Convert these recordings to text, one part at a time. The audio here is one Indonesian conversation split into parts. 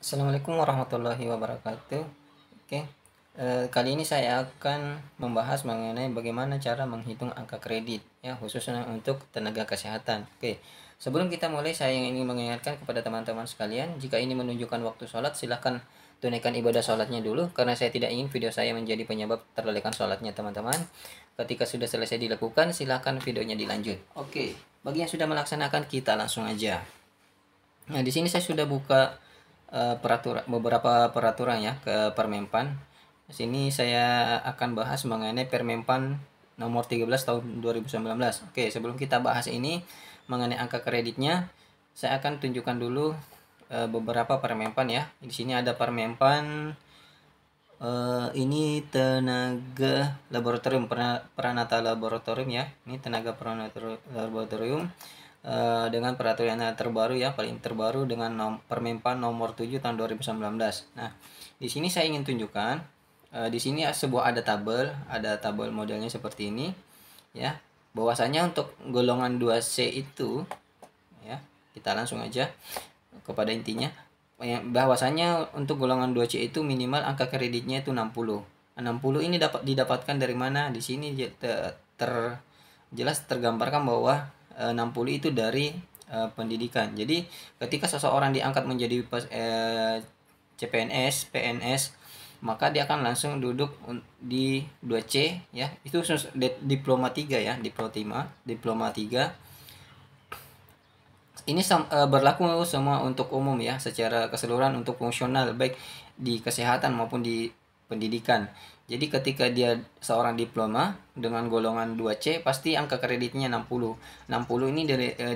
Assalamualaikum warahmatullahi wabarakatuh. Oke, kali ini saya akan membahas mengenai bagaimana cara menghitung angka kredit, ya, khususnya untuk tenaga kesehatan. Oke, sebelum kita mulai, saya ingin mengingatkan kepada teman-teman sekalian, jika ini menunjukkan waktu sholat, silahkan tunaikan ibadah sholatnya dulu, karena saya tidak ingin video saya menjadi penyebab terlalaikan sholatnya teman-teman. Ketika sudah selesai dilakukan, silahkan videonya dilanjut. Oke, bagi yang sudah melaksanakan, kita langsung aja. Nah, di sini saya sudah buka beberapa peraturan ya ke Permenpan. Di sini saya akan bahas mengenai Permenpan nomor 13 tahun 2019. Oke, sebelum kita bahas ini mengenai angka kreditnya, saya akan tunjukkan dulu beberapa Permenpan ya. Di sini ada Permenpan ini tenaga laboratorium, Pranata laboratorium ya. Ini tenaga Pranata laboratorium dengan peraturan yang terbaru ya, paling terbaru dengan Permenpan nomor 7 tahun 2019. Nah, di sini saya ingin tunjukkan di sini ada tabel modelnya seperti ini ya. Bahwasanya untuk golongan 2C itu ya, kita langsung aja kepada intinya. Bahwasanya untuk golongan 2C itu minimal angka kreditnya itu 60. 60 ini dapat didapatkan dari mana? Di sini jelas tergambarkan bahwa 60 itu dari pendidikan. Jadi ketika seseorang diangkat menjadi CPNS, PNS, maka dia akan langsung duduk di 2C ya. Itu diploma 3 ya, diploma 3. Ini berlaku semua untuk umum ya, secara keseluruhan untuk fungsional baik di kesehatan maupun di pendidikan. Jadi ketika dia seorang diploma dengan golongan 2C, pasti angka kreditnya 60. 60 ini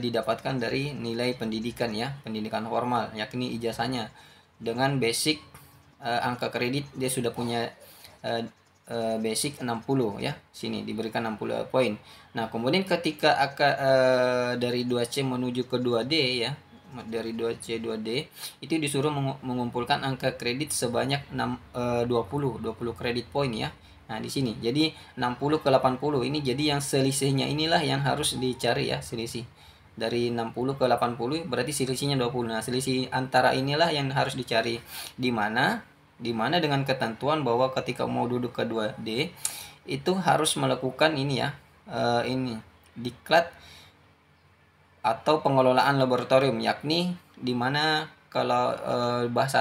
didapatkan dari nilai pendidikan ya, pendidikan formal, yakni ijazahnya. Dengan basic angka kredit dia sudah punya basic 60 ya. Sini diberikan 60 poin. Nah, kemudian ketika dari 2C menuju ke 2D ya, dari 2C 2D itu disuruh mengumpulkan angka kredit sebanyak 20 kredit poin ya. Nah, di sini. Jadi 60 ke 80 ini jadi yang selisihnya inilah yang harus dicari ya, selisih. Dari 60 ke 80 berarti selisihnya 20. Nah, selisih antara inilah yang harus dicari di mana dengan ketentuan bahwa ketika mau duduk ke 2D itu harus melakukan ini ya, ini diklat atau pengelolaan laboratorium, yakni di mana kalau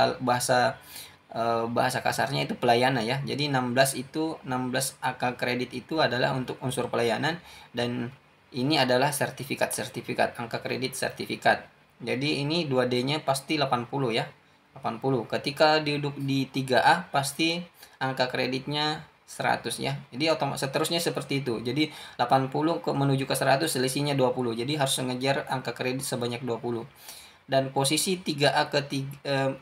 bahasa kasarnya itu pelayanan ya. Jadi 16 angka kredit itu adalah untuk unsur pelayanan, dan ini adalah sertifikat angka kredit sertifikat. Jadi ini 2D-nya pasti 80 ya. 80. Ketika duduk di 3A pasti angka kreditnya 100 ya. Jadi otomatis seterusnya seperti itu. Jadi 80 menuju ke 100 selisihnya 20. Jadi harus mengejar angka kredit sebanyak 20. Dan posisi 3A ke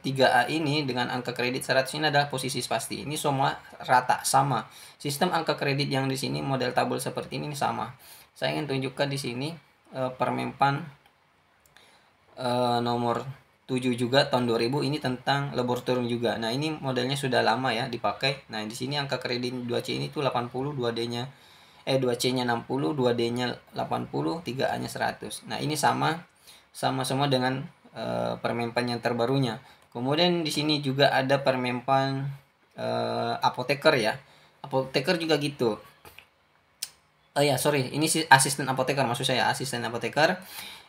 3A ini dengan angka kredit 100 ini adalah posisi pasti. Ini semua rata sama. Sistem angka kredit yang di sini model tabel seperti ini sama. Saya ingin tunjukkan di sini Permenpan nomor 7 juga tahun 2000, ini tentang laboratorium juga. Nah, ini modelnya sudah lama ya dipakai. Nah, di sini angka kredit 2C ini tuh 80, 2D-nya 2C-nya 60, 2D-nya 80, 3A-nya 100. Nah, ini sama semua dengan Permenpan yang terbarunya. Kemudian di sini juga ada Permenpan apoteker ya. Apoteker juga gitu. Oh ya, sorry, ini asisten apoteker, maksud saya asisten apoteker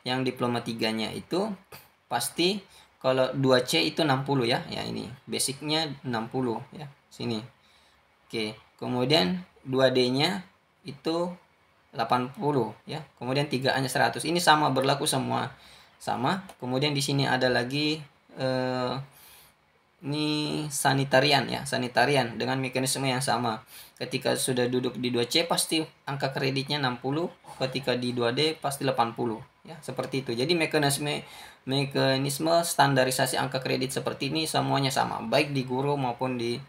yang diploma 3-nya itu pasti kalau 2C itu 60 ya. Ya, ini basicnya 60 ya. Sini. Oke, kemudian 2D-nya itu 80 ya. Kemudian 3A-nya 100. Ini sama, berlaku semua. Sama. Kemudian di sini ada lagi ini sanitarian ya, sanitarian dengan mekanisme yang sama. Ketika sudah duduk di 2C pasti angka kreditnya 60, ketika di 2D pasti 80 ya, seperti itu. Jadi mekanisme standarisasi angka kredit seperti ini semuanya sama, baik di guru maupun di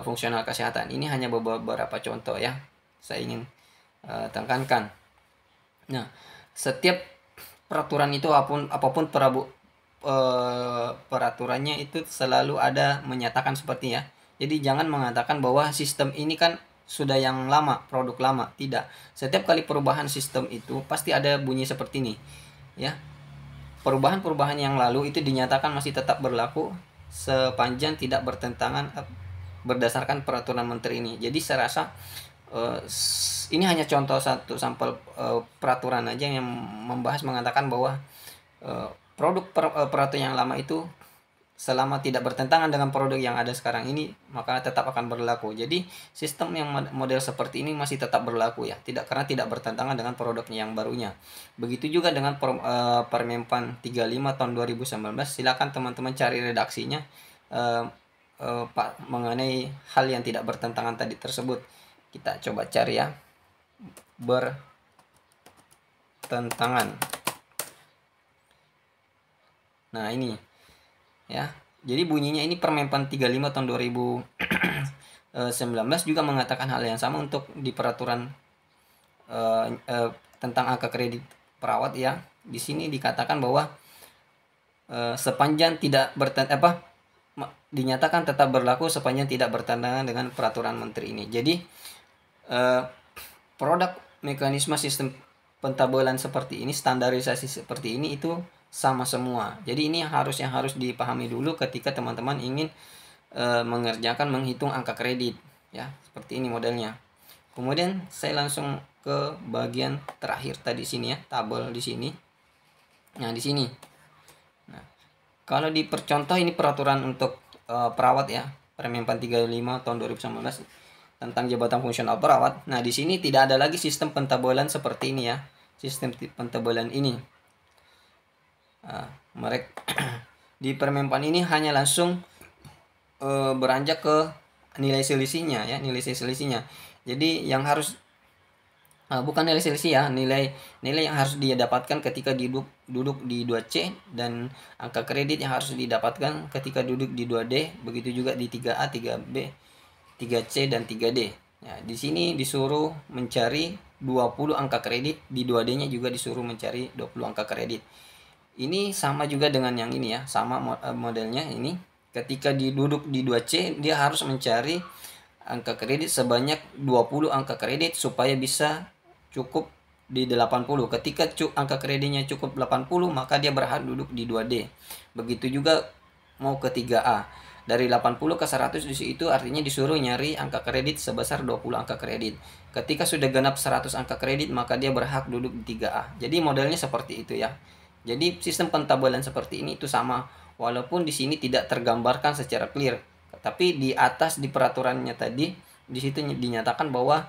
fungsional kesehatan. Ini hanya beberapa contoh ya, saya ingin tekankan. Nah, setiap peraturan itu apapun peraturannya itu selalu ada menyatakan seperti ya. Jadi jangan mengatakan bahwa sistem ini kan sudah yang lama, produk lama. Tidak. Setiap kali perubahan sistem itu pasti ada bunyi seperti ini. Ya. Perubahan-perubahan yang lalu itu dinyatakan masih tetap berlaku sepanjang tidak bertentangan berdasarkan peraturan menteri ini. Jadi saya rasa ini hanya contoh satu sampel peraturan aja yang membahas mengatakan bahwa peraturan yang lama itu selama tidak bertentangan dengan produk yang ada sekarang ini maka tetap akan berlaku. Jadi sistem yang model seperti ini masih tetap berlaku ya, karena tidak bertentangan dengan produknya yang barunya. Begitu juga dengan Permenpan 35 tahun 2019. Silakan teman-teman cari redaksinya Pak mengenai hal yang tidak bertentangan tadi tersebut. Kita coba cari ya, bertentangan. Nah ini ya, jadi bunyinya ini Permenpan 35 tahun 2019 juga mengatakan hal yang sama untuk di peraturan tentang angka kredit perawat ya. Di sini dikatakan bahwa sepanjang tidak dinyatakan tetap berlaku sepanjang tidak bertentangan dengan peraturan menteri ini. Jadi produk mekanisme sistem pentabelan seperti ini, standarisasi seperti ini itu sama semua. Jadi ini yang harus dipahami dulu ketika teman-teman ingin mengerjakan menghitung angka kredit ya, seperti ini modelnya. Kemudian saya langsung ke bagian terakhir tadi sini ya, tabel di sini. Nah, di sini. Nah, kalau dipercontoh ini peraturan untuk perawat ya, Permenpan 35 tahun 2019 tentang jabatan fungsional perawat. Nah, di sini tidak ada lagi sistem pentabelan seperti ini ya. Sistem pentabelan ini. Mereka di Permenpan ini hanya langsung beranjak ke nilai selisihnya ya, nilai selisihnya. Jadi yang harus bukan nilai selisih ya, nilai yang harus dia dapatkan ketika duduk di 2C, dan angka kredit yang harus didapatkan ketika duduk di 2D, begitu juga di 3A, 3B, 3C dan 3D. Ya, di sini disuruh mencari 20 angka kredit, di 2D-nya juga disuruh mencari 20 angka kredit. Ini sama juga dengan yang ini ya, sama modelnya ini. Ketika duduk di 2C, dia harus mencari angka kredit sebanyak 20 angka kredit supaya bisa cukup di 80. Ketika angka kreditnya cukup 80, maka dia berhak duduk di 2D. Begitu juga mau ke 3A. Dari 80 ke 100 di situ artinya disuruh nyari angka kredit sebesar 20 angka kredit. Ketika sudah genap 100 angka kredit, maka dia berhak duduk di 3A. Jadi modelnya seperti itu ya. Jadi sistem pentabelan seperti ini itu sama, walaupun di sini tidak tergambarkan secara clear. Tapi di atas di peraturannya tadi, di situ dinyatakan bahwa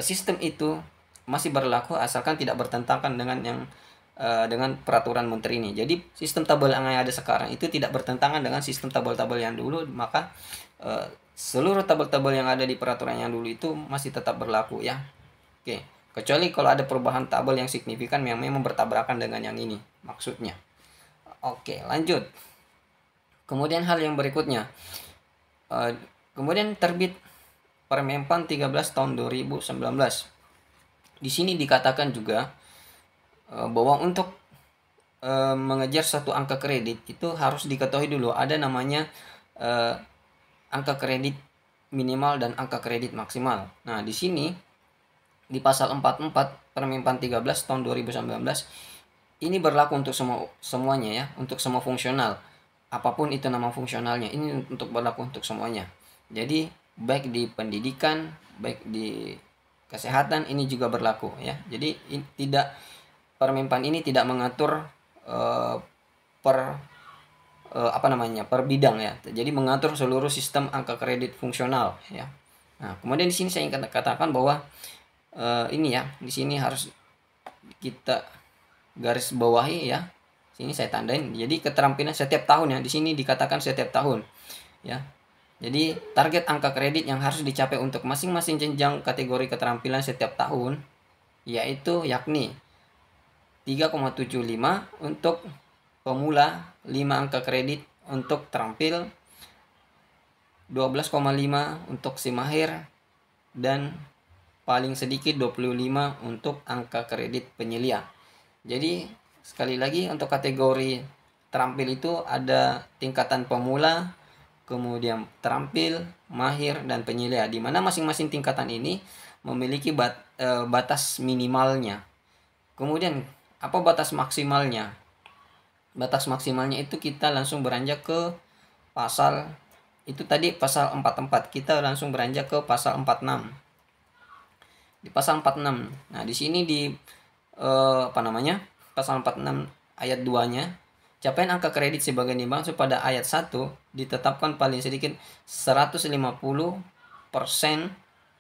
sistem itu masih berlaku asalkan tidak bertentangan dengan peraturan menteri ini. Jadi sistem tabel yang ada sekarang itu tidak bertentangan dengan sistem tabel-tabel yang dulu, maka seluruh tabel-tabel yang ada di peraturan yang dulu itu masih tetap berlaku ya. Oke, kecuali kalau ada perubahan tabel yang signifikan yang memang bertabrakan dengan yang ini maksudnya. Oke, lanjut. Kemudian hal yang berikutnya, kemudian terbit Permenpan 13 tahun 2019. Di sini dikatakan juga bahwa untuk mengejar satu angka kredit itu harus diketahui dulu ada namanya angka kredit minimal dan angka kredit maksimal. Nah, di sini di pasal 44 Permenpan 13 tahun 2019 ini berlaku untuk semuanya ya, untuk semua fungsional. Apapun itu nama fungsionalnya, ini untuk berlaku untuk semuanya. Jadi baik di pendidikan, baik di kesehatan ini juga berlaku ya. Jadi Permenpan ini tidak mengatur per bidang ya. Jadi mengatur seluruh sistem angka kredit fungsional ya. Nah, kemudian di sini saya ingin katakan bahwa ini ya, di sini harus kita garis bawahi ya. Sini saya tandain. Jadi keterampilan setiap tahun ya. Di sini dikatakan setiap tahun ya. Jadi target angka kredit yang harus dicapai untuk masing-masing jenjang kategori keterampilan setiap tahun yakni 3,75 untuk pemula, 5 angka kredit untuk terampil, 12,5 untuk si mahir, dan paling sedikit 25 untuk angka kredit penyelia. Jadi sekali lagi untuk kategori terampil itu ada tingkatan pemula, kemudian terampil, mahir, dan penyelia, di mana masing-masing tingkatan ini memiliki batas minimalnya. Kemudian apa batas maksimalnya? Batas maksimalnya itu kita langsung beranjak ke pasal itu tadi pasal 44. Kita langsung beranjak ke pasal 46. Di pasal 46. Nah, di sini di pasal 46 ayat 2-nya, capaian angka kredit sebagai dimaksud pada ayat 1 ditetapkan paling sedikit 150%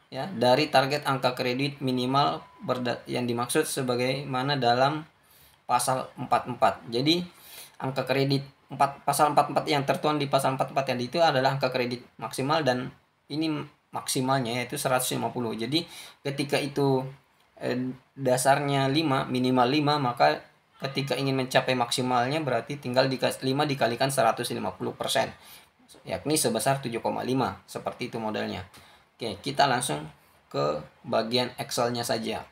ya dari target angka kredit minimal yang dimaksud sebagaimana dalam pasal 44. Jadi angka kredit pasal 44 yang tertuang di pasal 44 yang itu adalah angka kredit maksimal, dan ini maksimalnya yaitu 150. Jadi ketika itu dasarnya 5, minimal 5, maka ketika ingin mencapai maksimalnya berarti tinggal 5 dikalikan 150%, yakni sebesar 7,5. Seperti itu modelnya. Oke, kita langsung ke bagian Excel-nya saja.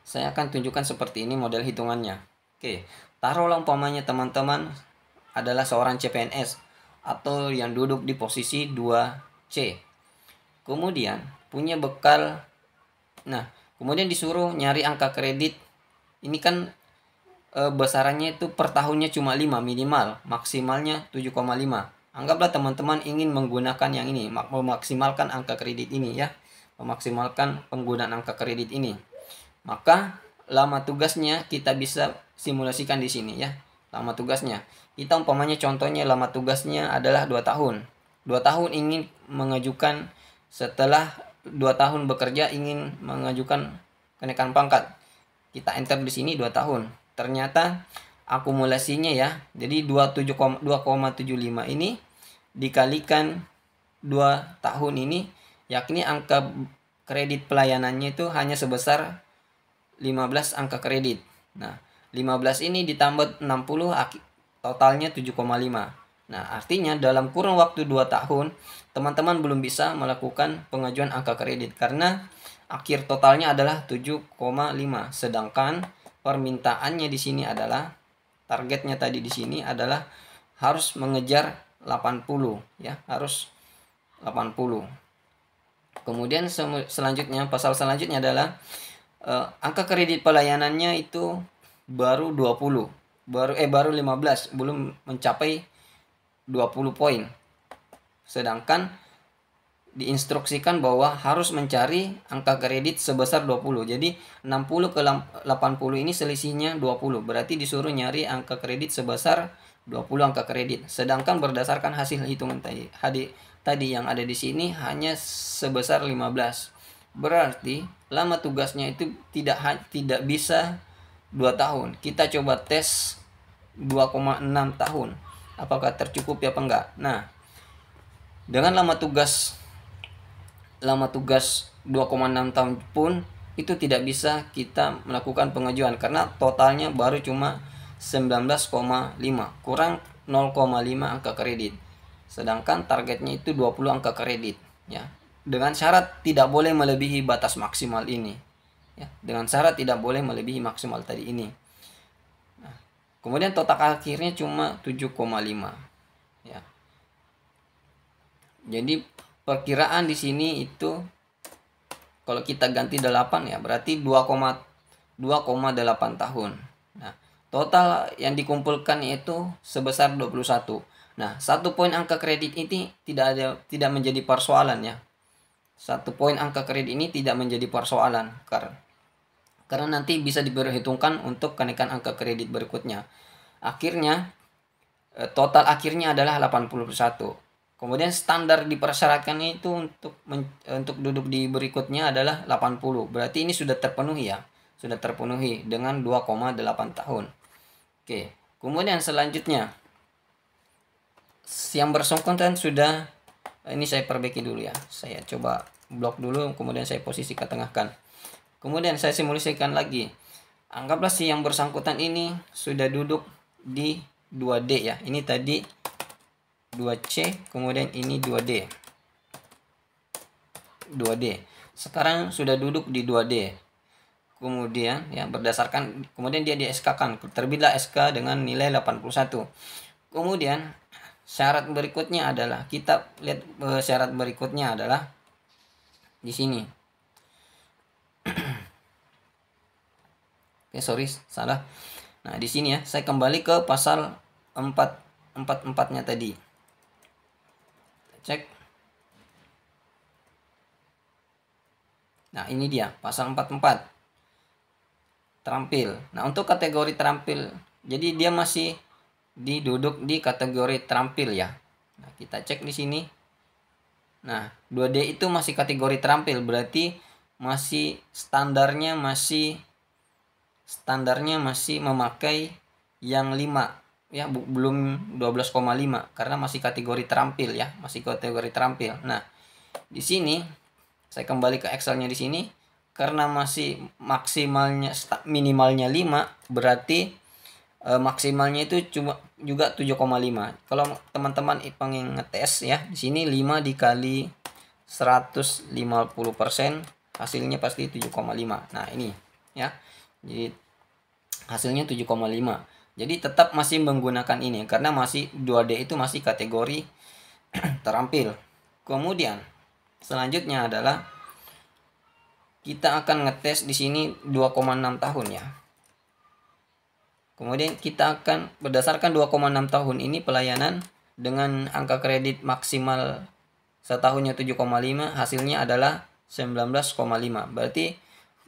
Saya akan tunjukkan seperti ini model hitungannya. Oke, taruhlah umpamanya teman-teman adalah seorang CPNS atau yang duduk di posisi 2C. Kemudian punya bekal. Nah, kemudian disuruh nyari angka kredit. Ini kan besarannya itu per tahunnya cuma 5 minimal, maksimalnya 7,5. Anggaplah teman-teman ingin menggunakan yang ini, memaksimalkan angka kredit ini ya. Memaksimalkan penggunaan angka kredit ini. Maka lama tugasnya kita bisa simulasikan di sini ya. Lama tugasnya. Kita umpamanya contohnya lama tugasnya adalah 2 tahun. 2 tahun ingin mengajukan, setelah 2 tahun bekerja ingin mengajukan kenaikan pangkat. Kita enter di sini 2 tahun. Ternyata akumulasinya ya. Jadi 2,75 ini dikalikan 2 tahun ini, yakni angka kredit pelayanannya itu hanya sebesar 15 angka kredit. Nah, 15 ini ditambah 60 totalnya 7,5. Nah, artinya dalam kurun waktu 2 tahun teman-teman belum bisa melakukan pengajuan angka kredit karena akhir totalnya adalah 7,5. Sedangkan permintaannya di sini adalah, targetnya tadi di sini adalah harus mengejar 80 ya, harus 80. Kemudian selanjutnya, pasal selanjutnya adalah angka kredit pelayanannya itu baru 20. Baru 15, belum mencapai 20 poin. Sedangkan diinstruksikan bahwa harus mencari angka kredit sebesar 20. Jadi 60 ke 80 ini selisihnya 20. Berarti disuruh nyari angka kredit sebesar 20 angka kredit. Sedangkan berdasarkan hasil hitungan tadi yang ada di sini hanya sebesar 15. Berarti lama tugasnya itu tidak bisa 2 tahun. Kita coba tes 2,6 tahun. Apakah tercukupi apa enggak? Nah, dengan lama tugas 2,6 tahun pun itu tidak bisa kita melakukan pengajuan karena totalnya baru cuma 19,5, kurang 0,5 angka kredit. Sedangkan targetnya itu 20 angka kredit ya. Dengan syarat tidak boleh melebihi batas maksimal ini. Ya, dengan syarat tidak boleh melebihi maksimal tadi ini. Nah, kemudian total akhirnya cuma 7,5 ya. Jadi perkiraan di sini itu kalau kita ganti 8 ya berarti 2,8 tahun. Nah, total yang dikumpulkan itu sebesar 21. Nah, 1 poin angka kredit ini tidak menjadi persoalan ya. 1 poin angka kredit ini tidak menjadi persoalan karena nanti bisa diperhitungkan untuk kenaikan angka kredit berikutnya. Akhirnya total akhirnya adalah 81. Kemudian standar dipersyaratkan itu untuk duduk di berikutnya adalah 80. Berarti ini sudah terpenuhi ya. Sudah terpenuhi dengan 2,8 tahun. Oke. Kemudian selanjutnya yang bersangkutan sudah, ini saya perbaiki dulu ya. Saya coba blok dulu, kemudian saya posisi ke tengahkan. Kemudian saya simulasikan lagi. Anggaplah si yang bersangkutan ini sudah duduk di 2D ya. Ini tadi 2C, kemudian ini 2D. 2D. Sekarang sudah duduk di 2D. Kemudian ya kemudian dia di SK-kan. Terbitlah SK dengan nilai 81. Kemudian syarat berikutnya adalah, kita lihat syarat berikutnya adalah di sini. Oke, sorry, salah. Nah, di sini ya, saya kembali ke pasal 46 44-nya tadi. Kita cek. Nah, ini dia pasal 44. Terampil. Nah, untuk kategori terampil, jadi dia masih diduduk di kategori terampil ya. Nah, kita cek di sini. Nah, 2D itu masih kategori terampil, berarti masih standarnya masih memakai yang 5 ya, belum 12,5 karena masih kategori terampil ya, masih kategori terampil. Nah, di sini saya kembali ke Excelnya di sini, karena masih minimalnya 5, berarti maksimalnya itu cuma juga 7,5. Kalau teman-teman pengen ngetes ya, di sini 5 dikali 150%, hasilnya pasti 7,5. Nah, ini ya. Jadi hasilnya 7,5. Jadi tetap masih menggunakan ini karena masih 2D itu masih kategori terampil. Kemudian selanjutnya adalah kita akan ngetes di sini 2,6 tahun ya. Kemudian kita akan berdasarkan 2,6 tahun ini pelayanan dengan angka kredit maksimal setahunnya 7,5, hasilnya adalah 19,5. Berarti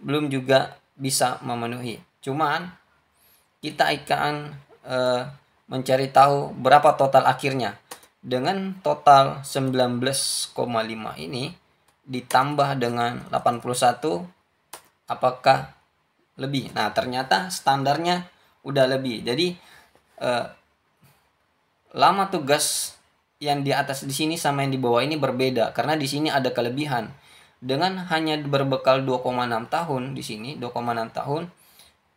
belum juga bisa memenuhi. Cuman kita akan mencari tahu berapa total akhirnya. Dengan total 19,5 ini ditambah dengan 81, apakah lebih? Nah, ternyata standarnya udah lebih. Jadi lama tugas yang di atas di sini sama yang di bawah ini berbeda karena di sini ada kelebihan. Dengan hanya berbekal 2,6 tahun di sini, 2,6 tahun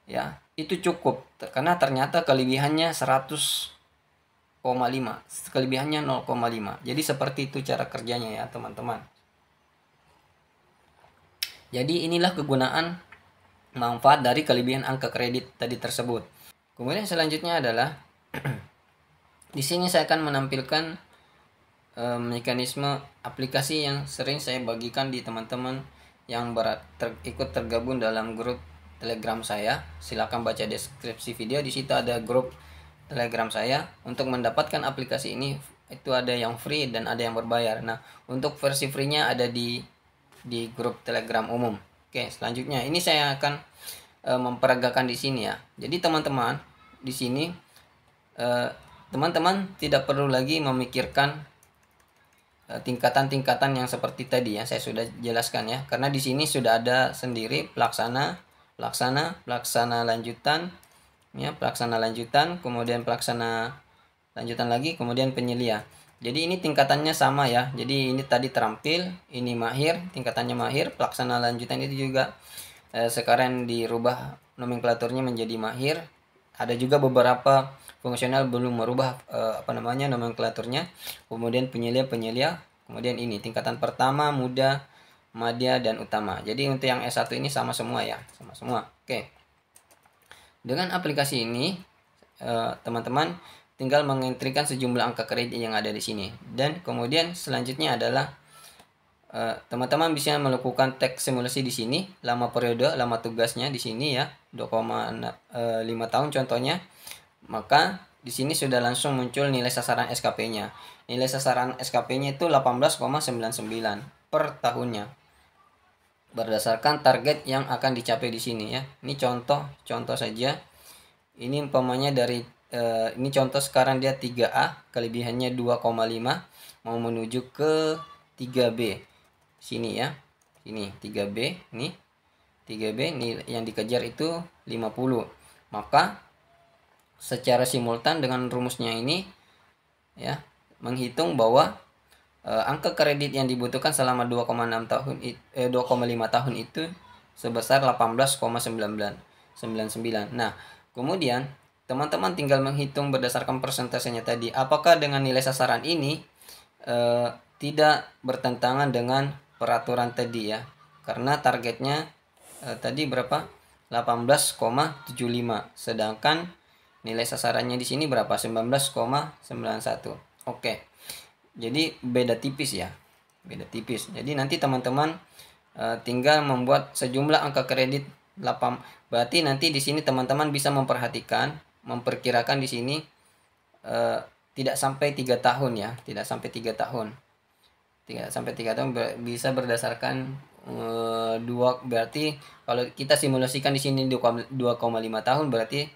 ya, itu cukup karena ternyata kelebihannya 100,5, kelebihannya 0,5. Jadi seperti itu cara kerjanya ya, teman-teman. Jadi inilah kegunaan manfaat dari kelebihan angka kredit tadi tersebut. Kemudian selanjutnya adalah di sini saya akan menampilkan mekanisme aplikasi yang sering saya bagikan di teman-teman yang ikut tergabung dalam grup Telegram saya. Silakan baca deskripsi video, di situ ada grup Telegram saya. Untuk mendapatkan aplikasi ini itu ada yang free dan ada yang berbayar. Nah, untuk versi free-nya ada di grup Telegram umum. Oke, selanjutnya ini saya akan memperagakan di sini ya. Jadi teman-teman di sini teman-teman tidak perlu lagi memikirkan tingkatan-tingkatan yang seperti tadi ya, saya sudah jelaskan ya. Karena di sini sudah ada sendiri pelaksana lanjutan ya, pelaksana lanjutan, kemudian pelaksana lanjutan lagi, kemudian penyelia. Jadi ini tingkatannya sama ya. Jadi ini tadi terampil, ini mahir, tingkatannya mahir. Pelaksana lanjutan itu juga sekarang dirubah nomenklaturnya menjadi mahir. Ada juga beberapa fungsional belum merubah nomenklaturnya. Kemudian penyelia, kemudian ini tingkatan pertama, muda, madya, dan utama. Jadi untuk yang S1 ini sama semua ya, sama semua. Oke. Dengan aplikasi ini teman-teman tinggal mengentrikan sejumlah angka kredit yang ada di sini. Dan kemudian selanjutnya adalah teman-teman bisa melakukan teks simulasi di sini, lama periode, lama tugasnya di sini ya, 2,5 tahun contohnya. Maka di sini sudah langsung muncul nilai sasaran SKP-nya. Nilai sasaran SKP-nya itu 18,99 per tahunnya. Berdasarkan target yang akan dicapai di sini ya. Ini contoh saja. Ini umpamanya dari ini contoh sekarang dia 3A, kelebihannya 2,5, mau menuju ke 3B. Sini ya. Ini 3B, nih. 3B ini yang dikejar itu 50. Maka secara simultan dengan rumusnya ini ya, menghitung bahwa angka kredit yang dibutuhkan selama 2,5 tahun itu sebesar 18,99. Nah, kemudian teman-teman tinggal menghitung berdasarkan persentasenya tadi. Apakah dengan nilai sasaran ini tidak bertentangan dengan peraturan tadi ya. Karena targetnya tadi berapa? 18,75. Sedangkan nilai sasarannya di sini berapa? 19,91. Oke. Jadi beda tipis ya. Beda tipis. Jadi nanti teman-teman tinggal membuat sejumlah angka kredit berarti nanti di sini teman-teman bisa memperkirakan di sini tidak sampai 3 tahun ya, tidak sampai 3 tahun. Tidak sampai 3 tahun bisa berdasarkan dua, berarti kalau kita simulasikan di sini 2,5 tahun, berarti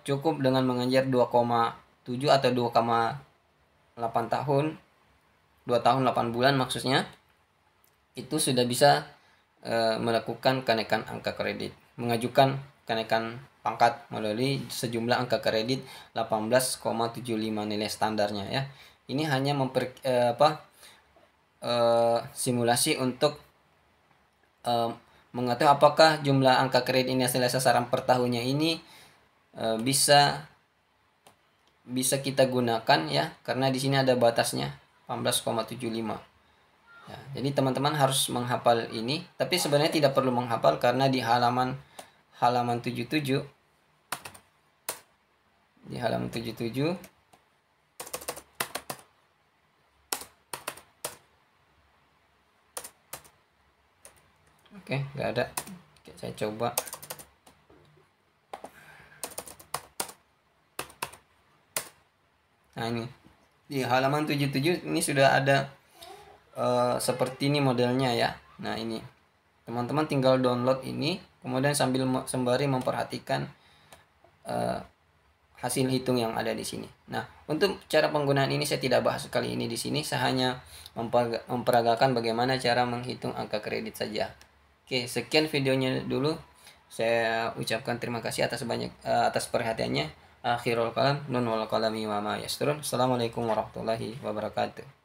cukup dengan mengejar 2,7 atau 2,8 tahun, 2 tahun 8 bulan maksudnya, itu sudah bisa melakukan kenaikan angka kredit, mengajukan kenaikan pangkat melalui sejumlah angka kredit 18,75 nilai standarnya ya. Ini hanya simulasi untuk mengetahui apakah jumlah angka kredit ini hasil sasaran per tahunnya ini bisa kita gunakan ya, karena di sini ada batasnya 18,75. Ya, jadi teman-teman harus menghafal ini, tapi sebenarnya tidak perlu menghafal karena di halaman 77, di halaman 77 oke, nggak ada. Oke, saya coba. Nah, ini di halaman 77 ini sudah ada seperti ini modelnya ya. Nah, ini teman-teman tinggal download ini, kemudian sembari memperhatikan hasil hitung yang ada di sini. Nah, untuk cara penggunaan ini saya tidak bahas kali ini di sini, saya hanya memperagakan bagaimana cara menghitung angka kredit saja. Oke, sekian videonya dulu. Saya ucapkan terima kasih atas perhatiannya. Akhirul kalam, nun wal qalami wa ma yasturun. Assalamualaikum warahmatullahi wabarakatuh.